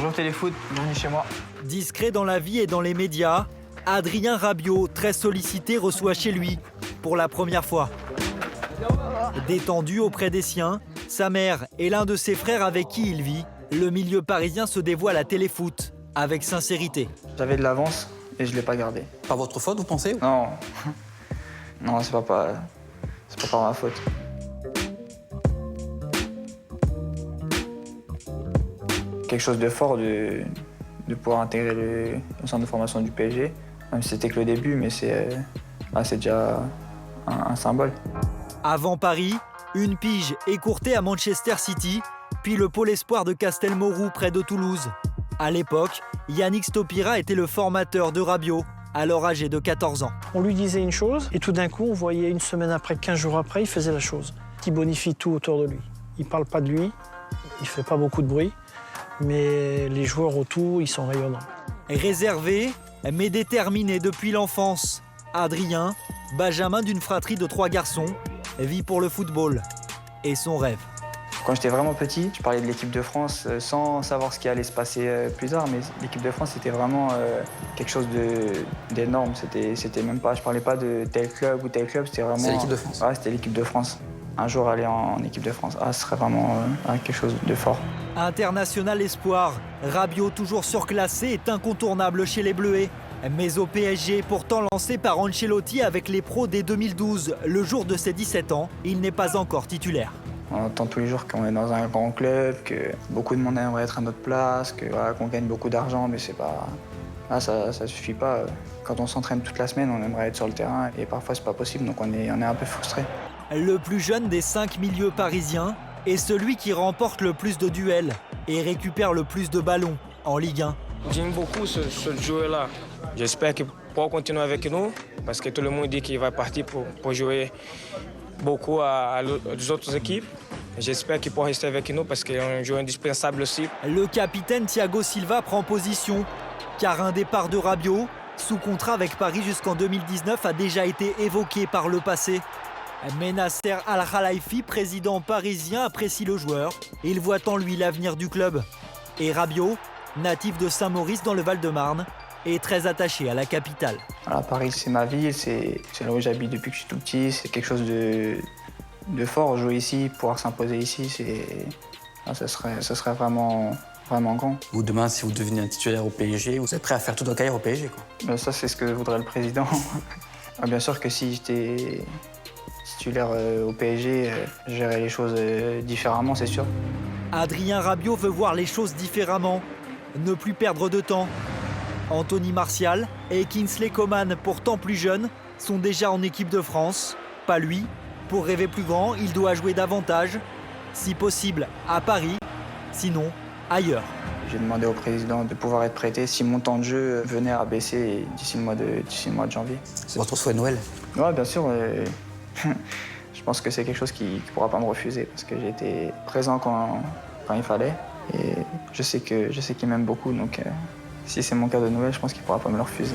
Bonjour Téléfoot, bienvenue chez moi. Discret dans la vie et dans les médias, Adrien Rabiot, très sollicité, reçoit chez lui pour la première fois. Détendu auprès des siens, sa mère et l'un de ses frères avec qui il vit, le milieu parisien se dévoile à Téléfoot avec sincérité. J'avais de l'avance et je ne l'ai pas gardé. Pas votre faute, vous pensez? Non, non, c'est pas par ma faute. Quelque chose de fort de pouvoir intégrer le centre de formation du PSG, même si c'était que le début, mais c'est déjà un symbole. Avant Paris, une pige écourtée à Manchester City, puis le pôle espoir de Castelmourou près de Toulouse. À l'époque, Yannick Stopira était le formateur de Rabiot, alors âgé de 14 ans. On lui disait une chose, et tout d'un coup, on voyait une semaine après, 15 jours après, il faisait la chose. Il bonifie tout autour de lui. Il ne parle pas de lui, il ne fait pas beaucoup de bruit, mais les joueurs autour, ils sont rayonnants. Réservé, mais déterminé depuis l'enfance, Adrien, benjamin d'une fratrie de 3 garçons, vit pour le football et son rêve. Quand j'étais vraiment petit, je parlais de l'équipe de France sans savoir ce qui allait se passer plus tard, mais l'équipe de France, c'était vraiment quelque chose d'énorme. C'était même pas, je parlais pas de tel club ou tel club, c'était vraiment... C'est l'équipe de France. Ouais, c'était l'équipe de France. Un jour aller en équipe de France, ce serait vraiment quelque chose de fort. International espoir, Rabiot toujours surclassé est incontournable chez les Bleuets. Mais au PSG, pourtant lancé par Ancelotti avec les pros dès 2012, le jour de ses 17 ans, il n'est pas encore titulaire. On entend tous les jours qu'on est dans un grand club, que beaucoup de monde aimerait être à notre place, qu'on gagne beaucoup d'argent, mais c'est pas... Là, ça suffit pas. Quand on s'entraîne toute la semaine, on aimerait être sur le terrain et parfois c'est pas possible, donc on est un peu frustré. Le plus jeune des 5 milieux parisiens est celui qui remporte le plus de duels et récupère le plus de ballons en Ligue 1. J'aime beaucoup ce joueur-là. J'espère qu'il pourra continuer avec nous parce que tout le monde dit qu'il va partir pour jouer beaucoup aux autres équipes. J'espère qu'il pourra rester avec nous parce qu'il est un joueur indispensable aussi. Le capitaine Thiago Silva prend position car un départ de Rabiot, sous contrat avec Paris jusqu'en 2019, a déjà été évoqué par le passé. Mais Nasser Al-Khelaifi, président parisien, apprécie le joueur. Il voit en lui l'avenir du club. Et Rabiot, natif de Saint-Maurice dans le Val-de-Marne, est très attaché à la capitale. Voilà, Paris, c'est ma ville, c'est là où j'habite depuis que je suis tout petit. C'est quelque chose de fort, jouer ici, pouvoir s'imposer ici, ça serait vraiment grand. Vous, demain, si vous devenez un titulaire au PSG, vous êtes prêt à faire toute votre carrière au PSG, quoi. Ça, c'est ce que voudrait le président. Bien sûr que si j'étais titulaire au PSG, je gérerais les choses différemment, c'est sûr. Adrien Rabiot veut voir les choses différemment, ne plus perdre de temps. Anthony Martial et Kingsley Coman, pourtant plus jeunes, sont déjà en équipe de France. Pas lui. Pour rêver plus grand, il doit jouer davantage, si possible à Paris, sinon ailleurs. J'ai demandé au président de pouvoir être prêté si mon temps de jeu venait à baisser d'ici le mois de janvier. C'est votre souhait de Noël? Oui, bien sûr. Je pense que c'est quelque chose qu'il ne pourra pas me refuser parce que j'ai été présent quand il fallait. Et je sais qu'il m'aime beaucoup, donc si c'est mon cas de Noël, je pense qu'il ne pourra pas me le refuser.